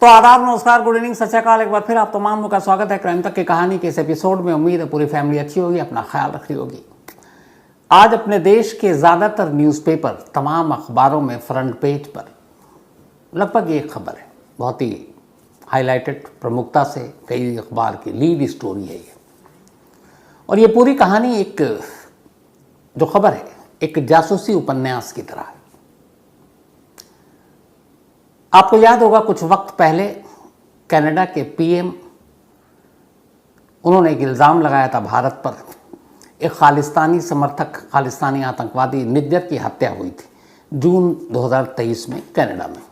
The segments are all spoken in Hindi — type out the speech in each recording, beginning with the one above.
तो आदाब, नमस्कार, गुड इवनिंग, सत श्री अकाल। एक बार फिर आप तमाम लोगों का स्वागत है क्राइम तक की कहानी के इस एपिसोड में। उम्मीद है पूरी फैमिली अच्छी होगी, अपना ख्याल रख रही होगी। आज अपने देश के ज़्यादातर न्यूज़पेपर, तमाम अखबारों में फ्रंट पेज पर लगभग एक खबर है, बहुत ही हाईलाइटेड, प्रमुखता से कई अखबार की लीड स्टोरी है ये। और ये पूरी कहानी एक जो खबर है एक जासूसी उपन्यास की तरह है। आपको याद होगा कुछ वक्त पहले कनाडा के पीएम, उन्होंने एक इल्ज़ाम लगाया था भारत पर। एक खालिस्तानी समर्थक, खालिस्तानी आतंकवादी निज्जर की हत्या हुई थी जून 2023 में कनाडा में।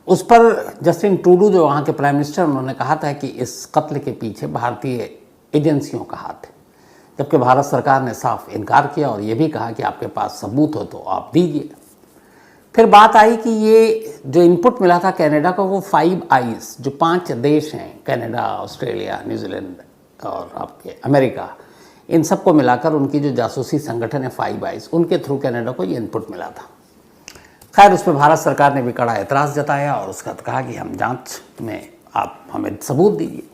उस पर जस्टिन ट्रूडो, जो वहाँ के प्राइम मिनिस्टर, उन्होंने कहा था कि इस कत्ल के पीछे भारतीय एजेंसियों का हाथ है, जबकि भारत सरकार ने साफ इनकार किया और ये भी कहा कि आपके पास सबूत हो तो आप दीजिए। फिर बात आई कि ये जो इनपुट मिला था कनाडा को, वो 5 आइज़, जो 5 देश हैं, कनाडा, ऑस्ट्रेलिया, न्यूजीलैंड और आपके अमेरिका, इन सबको मिलाकर उनकी जो जासूसी संगठन है 5 आइज़, उनके थ्रू कनाडा को ये इनपुट मिला था। खैर, उस पर भारत सरकार ने भी कड़ा एतराज़ जताया और उसका कहा कि हम जांच में आप हमें सबूत दीजिए।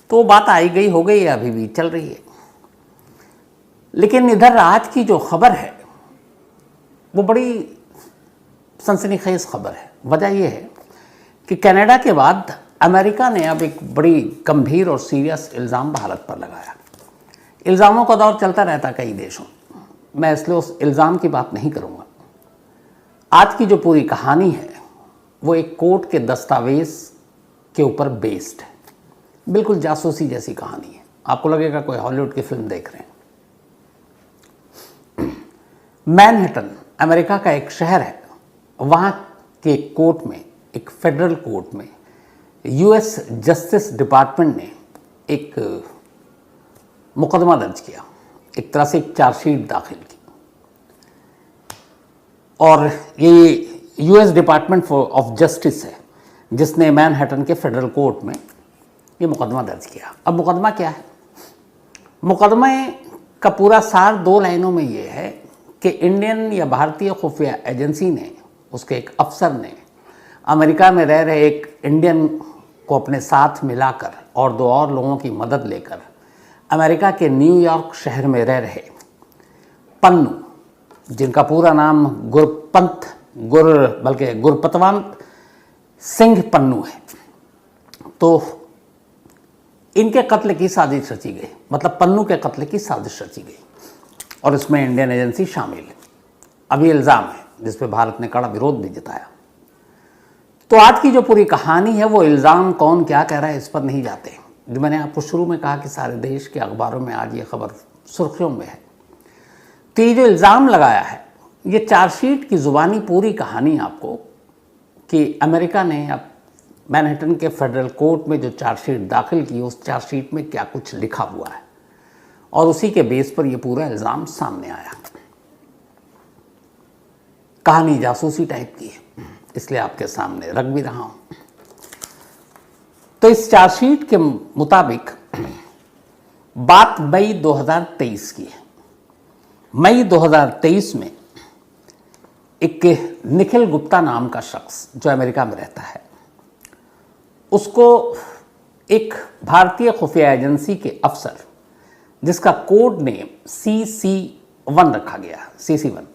तो वो बात आई गई हो गई है, अभी भी चल रही है। लेकिन इधर आज की जो खबर है वो बड़ी सनसनीखेज खबर है। वजह यह है कि कनाडा के बाद अमेरिका ने अब एक बड़ी गंभीर और सीरियस इल्ज़ाम भारत पर लगाया। इल्ज़ामों का दौर चलता रहता कई देशों, मैं इसलिए उस इल्ज़ाम की बात नहीं करूँगा। आज की जो पूरी कहानी है वो एक कोर्ट के दस्तावेज़ के ऊपर बेस्ड है। बिल्कुल जासूसी जैसी कहानी है, आपको लगेगा कोई हॉलीवुड की फिल्म देख रहे हैं। मैनहट्टन अमेरिका का एक शहर है, वहाँ के कोर्ट में, एक फेडरल कोर्ट में यूएस जस्टिस डिपार्टमेंट ने एक मुकदमा दर्ज किया, एक तरह से एक चार्जशीट दाखिल की। और ये यूएस डिपार्टमेंट ऑफ जस्टिस है जिसने मैनहट्टन के फेडरल कोर्ट में ये मुकदमा दर्ज किया। अब मुकदमा क्या है? मुकदमे का पूरा सार 2 लाइनों में ये है कि इंडियन या भारतीय खुफिया एजेंसी ने, उसके एक अफसर ने, अमेरिका में रह रहे एक इंडियन को अपने साथ मिलाकर और 2 और लोगों की मदद लेकर अमेरिका के न्यूयॉर्क शहर में रह रहे पन्नू, जिनका पूरा नाम गुरपतवंत सिंह पन्नू है, तो इनके कत्ल की साजिश रची गई। मतलब पन्नू के कत्ल की साजिश रची गई और इसमें इंडियन एजेंसी शामिल है। अभी इल्ज़ाम है जिस पे भारत ने कड़ा विरोध भी जताया। तो आज की जो पूरी कहानी है वो इल्ज़ाम कौन क्या कह रहा है इस पर नहीं जाते। जो मैंने आपको शुरू में कहा कि सारे देश के अखबारों में आज ये खबर सुर्खियों में है। तो ये जो इल्ज़ाम लगाया है, ये चार्जशीट की ज़ुबानी पूरी कहानी आपको, कि अमेरिका ने अब मैनहट्टन के फेडरल कोर्ट में जो चार्जशीट दाखिल की, उस चार्जशीट में क्या कुछ लिखा हुआ है और उसी के बेस पर यह पूरा इल्ज़ाम सामने आया। कहानी जासूसी टाइप की है, इसलिए आपके सामने रख भी रहा हूं। तो इस चार्जशीट के मुताबिक बात मई 2023 की है। मई 2023 में एक निखिल गुप्ता नाम का शख्स जो अमेरिका में रहता है, उसको एक भारतीय खुफिया एजेंसी के अफसर, जिसका कोड नेम CC1 रखा गया, CC1,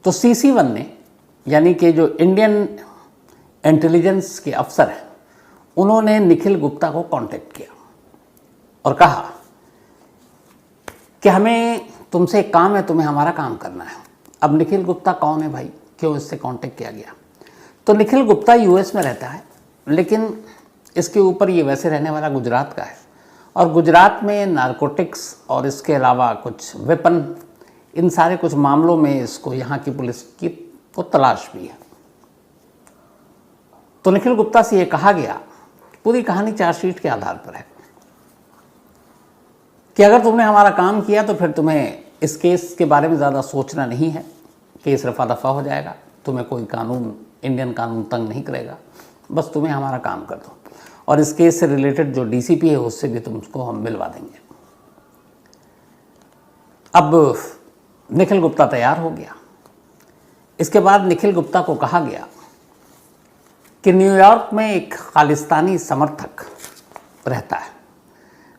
तो CC1 ने, यानी कि जो इंडियन इंटेलिजेंस के अफसर हैं, उन्होंने निखिल गुप्ता को कांटेक्ट किया और कहा कि हमें तुमसे एक काम है, तुम्हें हमारा काम करना है। अब निखिल गुप्ता कौन है भाई, क्यों इससे कांटेक्ट किया गया? तो निखिल गुप्ता यूएस में रहता है, लेकिन इसके ऊपर ये वैसे रहने वाला गुजरात का है और गुजरात में नारकोटिक्स और इसके अलावा कुछ वेपन, इन सारे कुछ मामलों में इसको यहाँ की पुलिस की को तलाश भी है। तो निखिल गुप्ता से ये कहा गया, पूरी कहानी चार्जशीट के आधार पर है, कि अगर तुमने हमारा काम किया तो फिर तुम्हें इस केस के बारे में ज़्यादा सोचना नहीं है, केस रफा दफा हो जाएगा, तुम्हें कोई कानून, इंडियन कानून तंग नहीं करेगा, बस तुम्हें हमारा काम कर दो और इस केस से रिलेटेड जो DCP है उससे भी तुमको हम मिलवा देंगे। अब निखिल गुप्ता तैयार हो गया। इसके बाद निखिल गुप्ता को कहा गया कि न्यूयॉर्क में एक खालिस्तानी समर्थक रहता है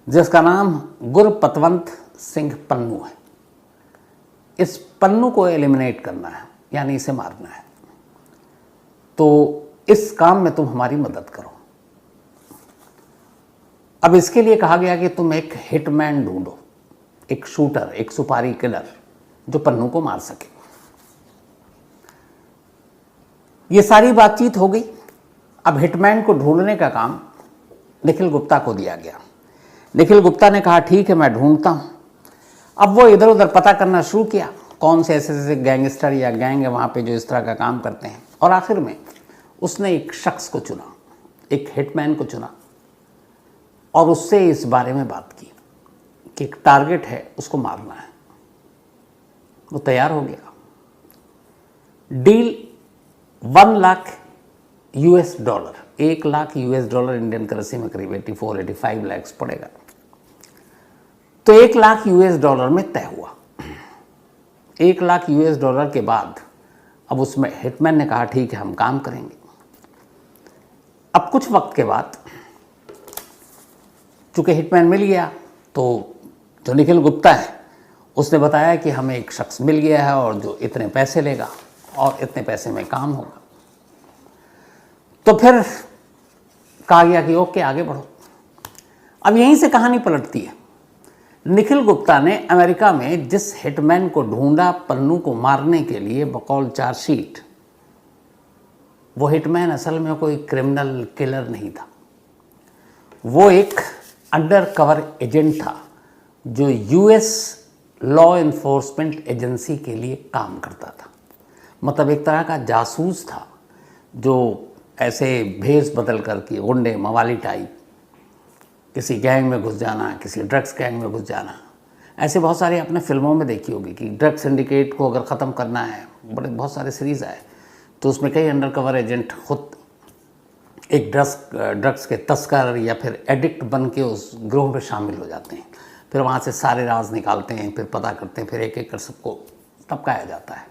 जिसका नाम गुरपतवंत सिंह पन्नू है। इस पन्नू को एलिमिनेट करना है, यानी इसे मारना है, तो इस काम में तुम हमारी मदद करो। अब इसके लिए कहा गया कि तुम एक हिटमैन ढूंढो, एक शूटर, एक सुपारी किलर जो पन्नू को मार सके। ये सारी बातचीत हो गई। अब हिटमैन को ढूंढने का काम निखिल गुप्ता को दिया गया। निखिल गुप्ता ने कहा ठीक है, मैं ढूंढता हूं। अब वो इधर उधर पता करना शुरू किया, कौन से ऐसे ऐसे गैंगस्टर या गैंग है वहां पे जो इस तरह का काम करते हैं, और आखिर में उसने एक शख्स को चुना, एक हिटमैन को चुना, और उससे इस बारे में बात की कि एक टारगेट है, उसको मारना है। वो तैयार हो गया। डील $1,00,000 $1,00,000 इंडियन करेंसी में करीब 84-85 लाख पड़ेगा। तो $1,00,000 में तय हुआ। $1,00,000 के बाद अब उसमें हिटमैन ने कहा ठीक है, हम काम करेंगे। अब कुछ वक्त के बाद चूंकि हिटमैन मिल गया, तो जो निखिल गुप्ता है उसने बताया कि हमें एक शख्स मिल गया है और जो इतने पैसे लेगा और इतने पैसे में काम होगा। तो फिर कहा गया कि ओके, आगे बढ़ो। अब यहीं से कहानी पलटती है। निखिल गुप्ता ने अमेरिका में जिस हिटमैन को ढूंढा पन्नू को मारने के लिए बकौल चार्जशीट, वो हिटमैन असल में कोई क्रिमिनल किलर नहीं था। वो एक अंडर कवर एजेंट था जो यूएस लॉ इन्फोर्समेंट एजेंसी के लिए काम करता था। मतलब एक तरह का जासूस था जो ऐसे भेष बदल करके गुंडे मवाली टाइप किसी गैंग में घुस जाना, किसी ड्रग्स गैंग में घुस जाना, ऐसे बहुत सारे आपने फिल्मों में देखी होगी कि ड्रग सिंडिकेट को अगर ख़त्म करना है, बहुत सारे सीरीज़ आए, तो उसमें कई अंडर कवर एजेंट खुद एक ड्रग्स के तस्कर या फिर एडिक्ट बन के उस ग्रोह में शामिल हो जाते हैं। फिर वहाँ से सारे राज निकालते हैं, फिर पता करते हैं, फिर एक एक कर सबको टपकाया जाता है।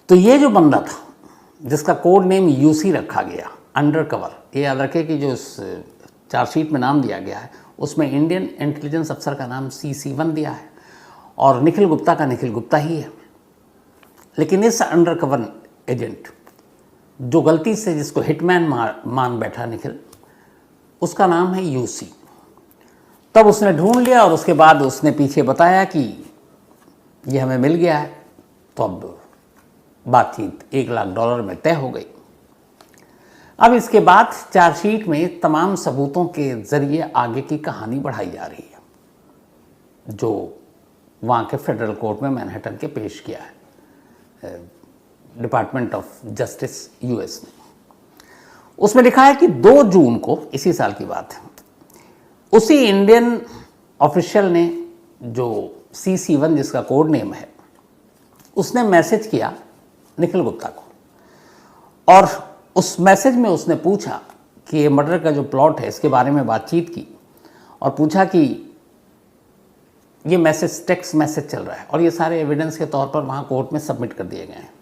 तो ये जो बंदा था जिसका कोड नेम यूसी रखा गया, अंडर कवर, ये याद रखे कि जो इस चार्जशीट में नाम दिया गया है उसमें इंडियन इंटेलिजेंस अफसर का नाम CC1 दिया है और निखिल गुप्ता का निखिल गुप्ता ही है। लेकिन इस अंडर कवर एजेंट जो गलती से जिसको हिटमैन मान बैठा निखिल, उसका नाम है यूसी। तब उसने ढूंढ लिया और उसके बाद उसने पीछे बताया कि ये हमें मिल गया है। तो अब बातचीत $1,00,000 में तय हो गई। अब इसके बाद चार्जशीट में तमाम सबूतों के जरिए आगे की कहानी बढ़ाई जा रही है जो वहाँ के फेडरल कोर्ट में मैनहट्टन के पेश किया है डिपार्टमेंट ऑफ जस्टिस यूएस ने। उसमें लिखा है कि 2 जून को, इसी साल की बात है, उसी इंडियन ऑफिशियल ने जो CC1 जिसका कोड नेम है, उसने मैसेज किया निखिल गुप्ता को और उस मैसेज में उसने पूछा कि ये मर्डर का जो प्लॉट है इसके बारे में बातचीत की और पूछा कि ये मैसेज टेक्स्ट मैसेज चल रहा है और ये सारे एविडेंस के तौर पर वहाँ कोर्ट में सबमिट कर दिए गए हैं।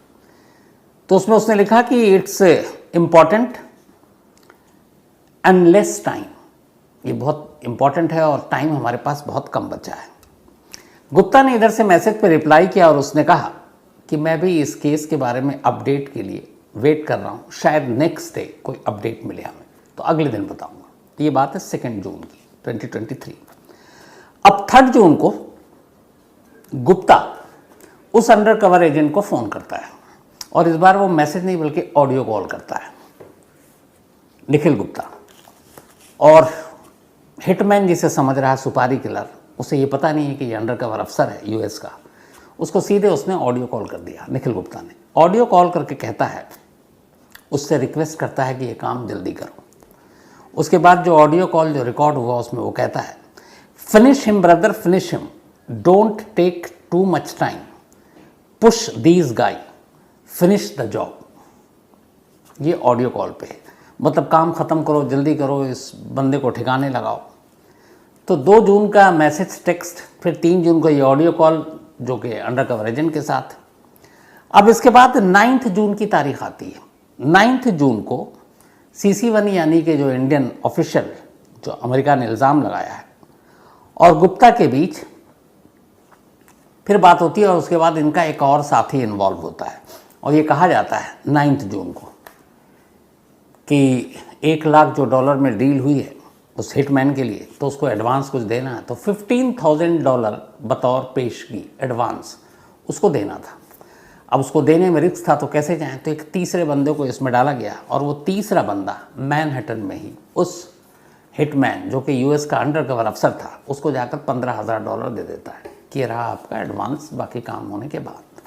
तो उसमें उसने लिखा कि it's important and less time, ये बहुत इम्पॉर्टेंट है और टाइम हमारे पास बहुत कम बचा है। गुप्ता ने इधर से मैसेज पर रिप्लाई किया और उसने कहा कि मैं भी इस केस के बारे में अपडेट के लिए वेट कर रहा हूँ, शायद नेक्स्ट डे कोई अपडेट मिले हमें, तो अगले दिन बताऊंगा। तो ये बात है 2 जून की 2023। अब 3 जून को गुप्ता उस अंडर कवर एजेंट को फ़ोन करता है और इस बार वो मैसेज नहीं बल्कि ऑडियो कॉल करता है निखिल गुप्ता। और हिटमैन जिसे समझ रहा है सुपारी किलर, उसे ये पता नहीं है कि ये अंडर कवर अफसर है यूएस का, उसको सीधे उसने ऑडियो कॉल कर दिया। निखिल गुप्ता ने ऑडियो कॉल करके कहता है, उससे रिक्वेस्ट करता है कि ये काम जल्दी करो। उसके बाद जो ऑडियो कॉल जो रिकॉर्ड हुआ उसमें वो कहता है, finish him brother, finish him, don't take too much time, push these guys, finish the job. ये ऑडियो कॉल पे है, मतलब काम ख़त्म करो, जल्दी करो, इस बंदे को ठिकाने लगाओ। तो 2 जून का मैसेज टेक्स्ट, फिर 3 जून को ये ऑडियो कॉल जो कि अंडर कवर एजेंट के साथ, अब इसके बाद 9 जून की तारीख आती है। 9 जून को CC1 यानी कि जो इंडियन ऑफिशियल जो अमेरिका ने इल्ज़ाम लगाया है और गुप्ता के बीच फिर बात होती है और उसके बाद इनका एक और साथी इन्वॉल्व होता है और ये कहा जाता है 9 जून को कि 1 लाख जो डॉलर में डील हुई है उस हिटमैन के लिए, तो उसको एडवांस कुछ देना है, तो $15,000 बतौर पेशगी एडवांस उसको देना था। अब उसको देने में रिस्क था तो कैसे जाएं, तो एक तीसरे बंदे को इसमें डाला गया और वो तीसरा बंदा मैनहट्टन में ही उस हिटमैन जो कि US का अंडरकवर अफसर था उसको जाकर $15,000 दे देता है कि ये रहा आपका एडवांस, बाकी काम होने के बाद।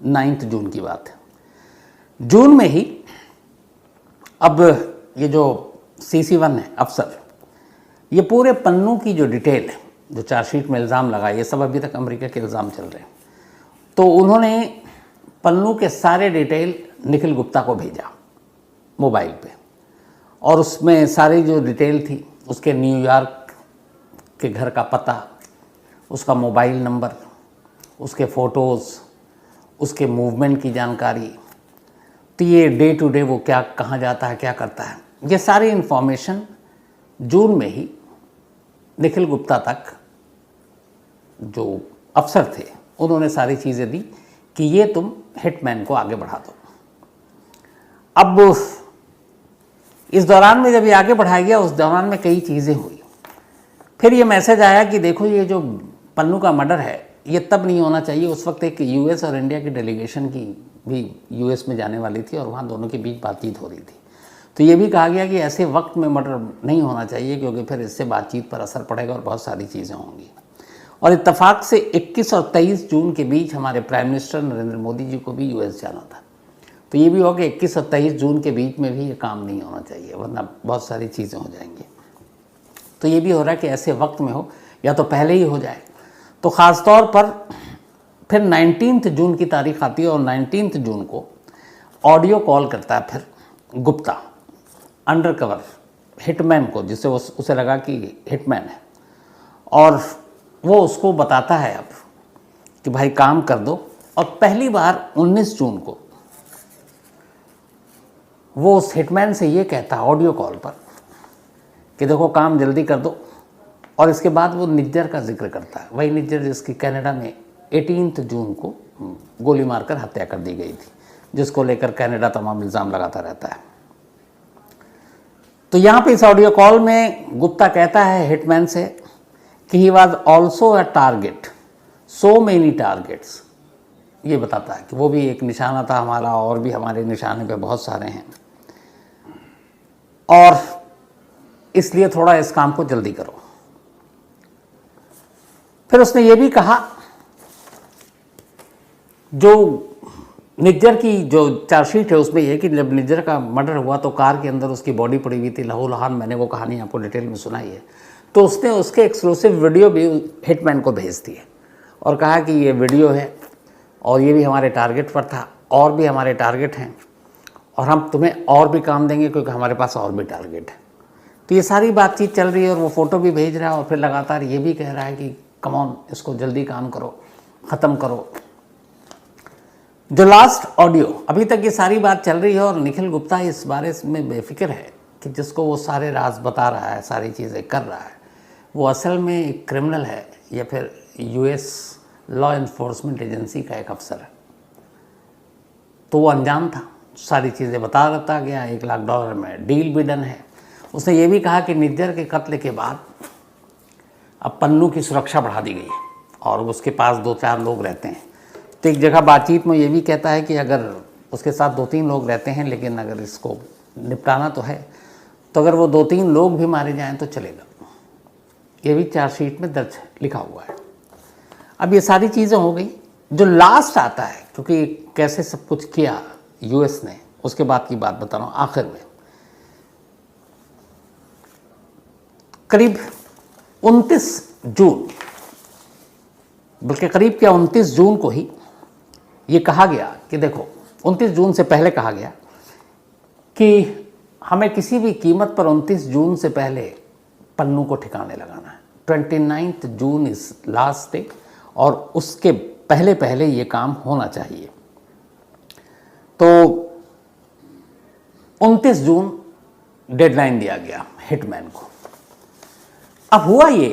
9 जून की बात है। जून में ही अब ये जो CC1 है अफसर, ये पूरे पन्नू की जो डिटेल है, जो चार्जशीट में इल्ज़ाम लगा, ये सब अभी तक अमेरिका के इल्ज़ाम चल रहे हैं, तो उन्होंने पन्नू के सारे डिटेल निखिल गुप्ता को भेजा मोबाइल पे और उसमें सारी जो डिटेल थी उसके न्यूयॉर्क के घर का पता, उसका मोबाइल नंबर, उसके फ़ोटोज़, उसके मूवमेंट की जानकारी, तो ये डे टू डे वो क्या कहाँ जाता है, क्या करता है, ये सारी इन्फॉर्मेशन जून में ही निखिल गुप्ता तक जो अफसर थे उन्होंने सारी चीज़ें दी कि ये तुम हिटमैन को आगे बढ़ा दो। अब इस दौरान में जब ये आगे बढ़ाया गया, उस दौरान में कई चीज़ें हुई। फिर ये मैसेज आया कि देखो ये जो पन्नू का मर्डर है ये तब नहीं होना चाहिए। उस वक्त एक US और इंडिया की डेलीगेशन की भी US में जाने वाली थी और वहाँ दोनों के बीच बातचीत हो रही थी, तो ये भी कहा गया कि ऐसे वक्त में मर्डर नहीं होना चाहिए क्योंकि फिर इससे बातचीत पर असर पड़ेगा और बहुत सारी चीज़ें होंगी। और इत्तेफाक से 21 और 23 जून के बीच हमारे प्राइम मिनिस्टर नरेंद्र मोदी जी को भी US जाना था, तो ये भी हो कि 21 और 23 जून के बीच में भी ये काम नहीं होना चाहिए वरना बहुत सारी चीज़ें हो जाएंगी। तो ये भी हो रहा है कि ऐसे वक्त में हो या तो पहले ही हो जाए। तो ख़ास तौर पर फिर 19 जून की तारीख आती है और 19 जून को ऑडियो कॉल करता है फिर गुप्ता अंडरकवर हिटमैन को, जिससे उसे लगा कि हिटमैन है, और वो उसको बताता है अब कि भाई काम कर दो। और पहली बार 19 जून को वो उस हिटमैन से ये कहता है ऑडियो कॉल पर कि देखो काम जल्दी कर दो। और इसके बाद वो निज्जर का जिक्र करता है, वही निज्जर जिसकी कनाडा में 18 जून को गोली मारकर हत्या कर दी गई थी, जिसको लेकर कनाडा तमाम इल्ज़ाम लगाता रहता है। तो यहाँ पे इस ऑडियो कॉल में गुप्ता कहता है हिटमैन से कि he was also a target, so many targets. ये बताता है कि वो भी एक निशाना था हमारा और भी हमारे निशाने पे बहुत सारे हैं और इसलिए थोड़ा इस काम को जल्दी करो। फिर उसने ये भी कहा, जो निज्जर की जो चार्जशीट है उसमें यह कि जब निज्जर का मर्डर हुआ तो कार के अंदर उसकी बॉडी पड़ी हुई थी लहूलुहान, मैंने वो कहानी आपको डिटेल में सुनाई है। तो उसने उसके एक्सक्लूसिव वीडियो भी हिटमैन को भेज दिए और कहा कि ये वीडियो है और ये भी हमारे टारगेट पर था और भी हमारे टारगेट हैं और हम तुम्हें और भी काम देंगे क्योंकि हमारे पास और भी टारगेट है। तो ये सारी बातचीत चल रही है और वो फ़ोटो भी भेज रहा है और फिर लगातार ये भी कह रहा है कि कम ऑन, इसको जल्दी काम करो, ख़त्म करो। जो लास्ट ऑडियो, अभी तक ये सारी बात चल रही है और निखिल गुप्ता इस बारे में बेफिक्र है कि जिसको वो सारे राज बता रहा है, सारी चीज़ें कर रहा है, वो असल में एक क्रिमिनल है या फिर US लॉ इन्फोर्समेंट एजेंसी का एक अफसर है। तो वो अनजान था, सारी चीज़ें बताता गया। $1 लाख में डील भी डन है। उसने ये भी कहा कि निज्जर के कत्ल के बाद अब पन्नू की सुरक्षा बढ़ा दी गई है और उसके पास 2-4 लोग रहते हैं। तो एक जगह बातचीत में ये भी कहता है कि अगर उसके साथ 2-3 लोग रहते हैं लेकिन अगर इसको निपटाना तो है, तो अगर वो 2-3 लोग भी मारे जाएं तो चलेगा। ये भी चार्जशीट में दर्ज लिखा हुआ है। अब ये सारी चीज़ें हो गई। जो लास्ट आता है, क्योंकि कैसे सब कुछ किया US ने, उसके बाद की बात बता रहा हूँ। आखिर में करीब 29 जून, बल्कि करीब क्या 29 जून को ही ये कहा गया कि देखो, 29 जून से पहले कहा गया कि हमें किसी भी कीमत पर 29 जून से पहले पन्नू को ठिकाने लगाना है। 29 जून इज़ लास्ट डे और उसके पहले पहले ये काम होना चाहिए। तो 29 जून डेडलाइन दिया गया हिटमैन को। अब हुआ ये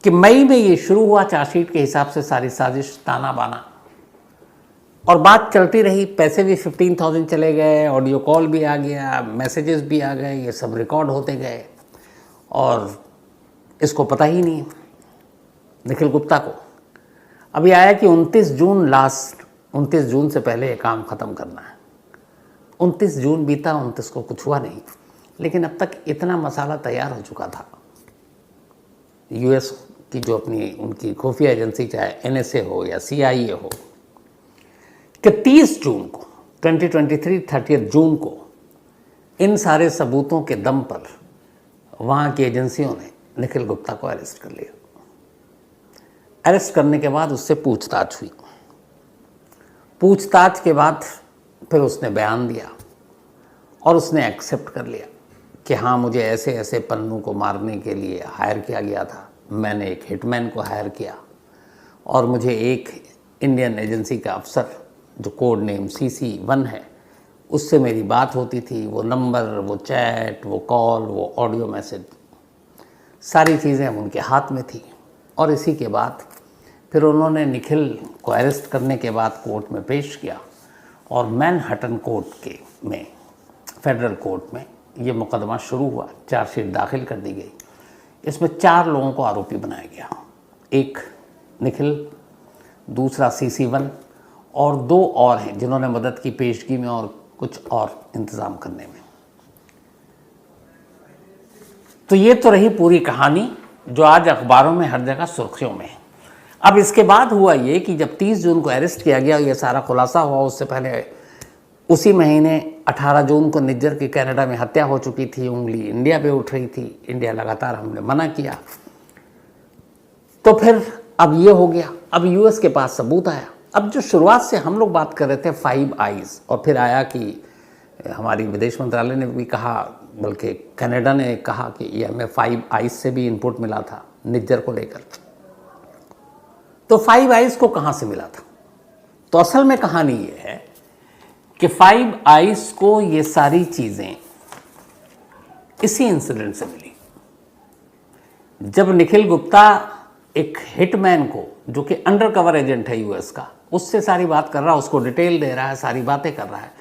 कि मई में ये शुरू हुआ चार्जशीट के हिसाब से सारी साजिश, ताना बाना, और बात चलती रही। पैसे भी 15,000 चले गए, ऑडियो कॉल भी आ गया, मैसेजेस भी आ गए, ये सब रिकॉर्ड होते गए और इसको पता ही नहीं निखिल गुप्ता को। अभी आया कि 29 जून से पहले ये काम ख़त्म करना है। 29 जून बीता, 29 को कुछ हुआ नहीं, लेकिन अब तक इतना मसाला तैयार हो चुका था। यूएस की जो अपनी उनकी खुफिया एजेंसी, चाहे एनएसए हो या सीआईए हो, कि 30 जून को 2023 30 जून को इन सारे सबूतों के दम पर वहाँ की एजेंसियों ने निखिल गुप्ता को अरेस्ट कर लिया। अरेस्ट करने के बाद उससे पूछताछ हुई। पूछताछ के बाद फिर उसने बयान दिया और उसने एक्सेप्ट कर लिया कि हाँ, मुझे ऐसे ऐसे पन्नू को मारने के लिए हायर किया गया था। मैंने एक हिटमैन को हायर किया और मुझे एक इंडियन एजेंसी का अफसर, जो कोड नेम CC1 है, उससे मेरी बात होती थी। वो नंबर, वो चैट, वो कॉल, वो ऑडियो मैसेज, सारी चीज़ें उनके हाथ में थी। और इसी के बाद फिर उन्होंने निखिल को अरेस्ट करने के बाद कोर्ट में पेश किया और मैनहट्टन कोर्ट में, फेडरल कोर्ट में ये मुकदमा शुरू हुआ। चार्जशीट दाखिल कर दी गई। इसमें 4 लोगों को आरोपी बनाया गया। एक निखिल, दूसरा CC1 और 2 और हैं जिन्होंने मदद की पेशगी में और कुछ और इंतज़ाम करने में। तो ये तो रही पूरी कहानी जो आज अखबारों में हर जगह सुर्खियों में है। अब इसके बाद हुआ ये कि जब 30 जून को अरेस्ट किया गया, ये सारा खुलासा हुआ, उससे पहले उसी महीने 18 जून को निज्जर की कनाडा में हत्या हो चुकी थी। उंगली इंडिया पे उठ रही थी। इंडिया लगातार हमने मना किया। तो फिर अब ये हो गया। अब यूएस के पास सबूत आया। अब जो शुरुआत से हम लोग बात कर रहे थे 5 आइज़, और फिर आया कि हमारी विदेश मंत्रालय ने भी कहा, बल्कि कनाडा ने कहा कि ये हमें 5 आइज़ से भी इनपुट मिला था निज्जर को लेकर। तो 5 आइज़ को कहाँ से मिला था? तो असल में कहानी ये है कि 5 आइज़ को ये सारी चीज़ें इसी इंसिडेंट से मिली। जब निखिल गुप्ता एक हिटमैन को, जो कि अंडर कवर एजेंट है यूएस का, उससे सारी बात कर रहा है, उसको डिटेल दे रहा है, सारी बातें कर रहा है,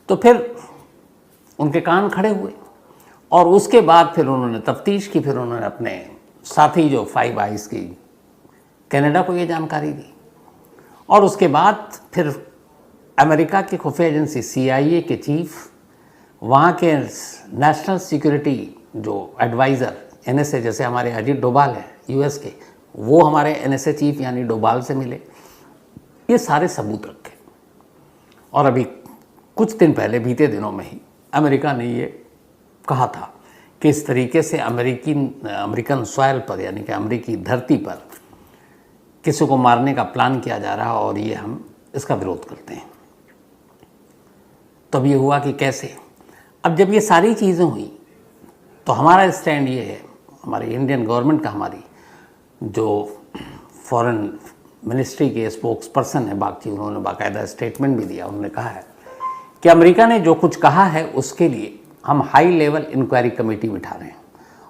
तो फिर उनके कान खड़े हुए और उसके बाद फिर उन्होंने तफ्तीश की। फिर उन्होंने अपने साथी जो 5 आइज़ की कनाडा को ये जानकारी दी और उसके बाद फिर अमेरिका की खुफिया एजेंसी CIA के चीफ, वहाँ के नेशनल सिक्योरिटी जो एडवाइज़र NSA, जैसे हमारे अजीत डोभाल हैं यूएस के, वो हमारे NSA चीफ यानी डोभाल से मिले। ये सारे सबूत रखे और अभी कुछ दिन पहले, बीते दिनों में ही, अमेरिका ने ये कहा था कि इस तरीके से अमेरिकन सॉइल पर, यानी कि अमेरिकी धरती पर किसी को मारने का प्लान किया जा रहा है और ये हम इसका विरोध करते हैं। तब ये हुआ कि कैसे, अब जब ये सारी चीज़ें हुई तो हमारा स्टैंड ये है, हमारी इंडियन गवर्नमेंट का, हमारी जो फॉरेन मिनिस्ट्री के स्पोक्स पर्सन है बागची, उन्होंने बाकायदा स्टेटमेंट भी दिया। उन्होंने कहा है कि अमेरिका ने जो कुछ कहा है उसके लिए हम हाई लेवल इंक्वायरी कमेटी बिठा रहे हैं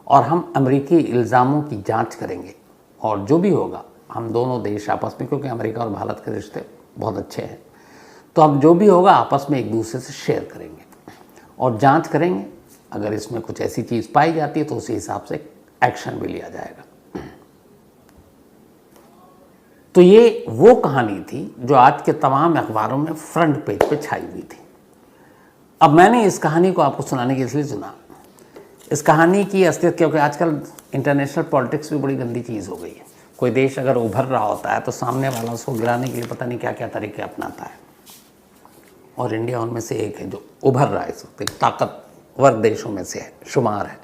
और हम अमेरिकी इल्ज़ामों की जांच करेंगे और जो भी होगा हम दोनों देश आपस में, क्योंकि अमेरिका और भारत के रिश्ते बहुत अच्छे हैं, तो अब जो भी होगा आपस में एक दूसरे से शेयर करेंगे और जांच करेंगे। अगर इसमें कुछ ऐसी चीज़ पाई जाती है तो उसी हिसाब से एक्शन भी लिया जाएगा। तो ये वो कहानी थी जो आज के तमाम अखबारों में फ्रंट पेज पे छाई हुई थी। अब मैंने इस कहानी को आपको सुनाने के इसलिए सुना, इस कहानी की असलियत, क्योंकि आजकल इंटरनेशनल पॉलिटिक्स भी बड़ी गंदी चीज़ हो गई है। कोई देश अगर उभर रहा होता है तो सामने वाला उसको गिराने के लिए पता नहीं क्या क्या तरीके अपनाता है, और इंडिया उनमें से एक है जो उभर रहा है इस वक्त, एक ताकतवर देशों में से है, शुमार है।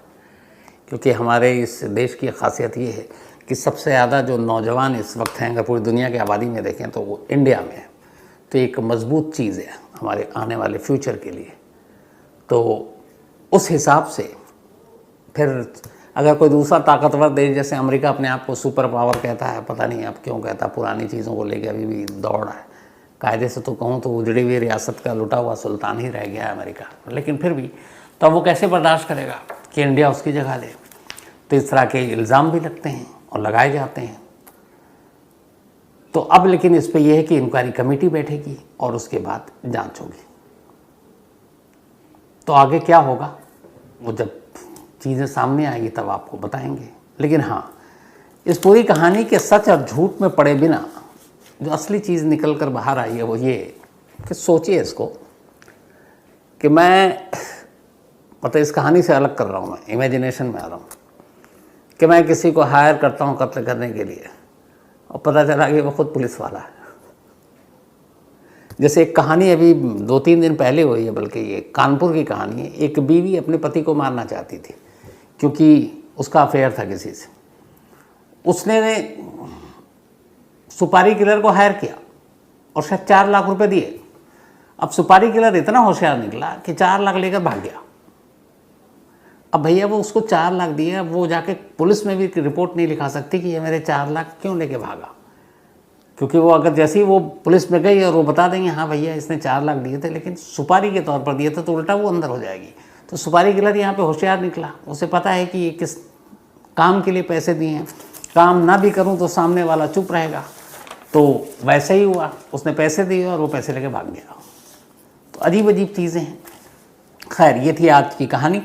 क्योंकि हमारे इस देश की खासियत ये है कि सबसे ज़्यादा जो नौजवान इस वक्त हैं, अगर पूरी दुनिया की आबादी में देखें तो वो इंडिया में है। तो एक मजबूत चीज़ है हमारे आने वाले फ्यूचर के लिए। तो उस हिसाब से फिर अगर कोई दूसरा ताकतवर देश, जैसे अमेरिका अपने आप को सुपर पावर कहता है, पता नहीं अब क्यों कहता, पुरानी चीज़ों को लेकर अभी भी दौड़ है, कायदे से तो कहूँ तो उजड़ी हुई रियासत का लुटा हुआ सुल्तान ही रह गया है अमेरिका, लेकिन फिर भी तो अब वो कैसे बर्दाश्त करेगा कि इंडिया उसकी जगह ले। तो इस तरह के इल्ज़ाम भी लगते हैं और लगाए जाते हैं। तो अब लेकिन इस पे ये है कि इंक्वायरी कमेटी बैठेगी और उसके बाद जांच होगी। तो आगे क्या होगा वो जब चीज़ें सामने आएगी तब आपको बताएंगे। लेकिन हाँ, इस पूरी कहानी के सच और झूठ में पड़े बिना जो असली चीज़ निकल कर बाहर आई है वो ये कि सोचिए इसको कि मैं मतलब इस कहानी से अलग कर रहा हूँ, मैं इमेजिनेशन में आ रहा हूँ कि मैं किसी को हायर करता हूँ कत्ल करने के लिए और पता चला कि वो खुद पुलिस वाला है। जैसे एक कहानी अभी 2-3 दिन पहले हुई है, बल्कि ये कानपुर की कहानी है। एक बीवी अपने पति को मारना चाहती थी क्योंकि उसका अफेयर था किसी से। उसने सुपारी किलर को हायर किया और शायद 4 लाख रुपए दिए। अब सुपारी किलर इतना होशियार निकला कि 4 लाख लेकर भाग गया। अब भैया वो उसको 4 लाख दिए, अब वो जाके पुलिस में भी रिपोर्ट नहीं लिखा सकती कि ये मेरे 4 लाख क्यों लेके भागा, क्योंकि वो अगर जैसे ही वो पुलिस में गई और वो बता देंगे हाँ भैया इसने 4 लाख दिए थे लेकिन सुपारी के तौर पर दिए थे, तो उल्टा वो अंदर हो जाएगी। तो सुपारी किलर यहाँ पे होशियार निकला, उसे पता है कि ये किस काम के लिए पैसे दिए हैं, काम ना भी करूँ तो सामने वाला चुप रहेगा। तो वैसे ही हुआ, उसने पैसे दिए और वो पैसे लेके भाग गया। तो अजीब अजीब चीज़ें हैं। खैर, ये थी आज की कहानी।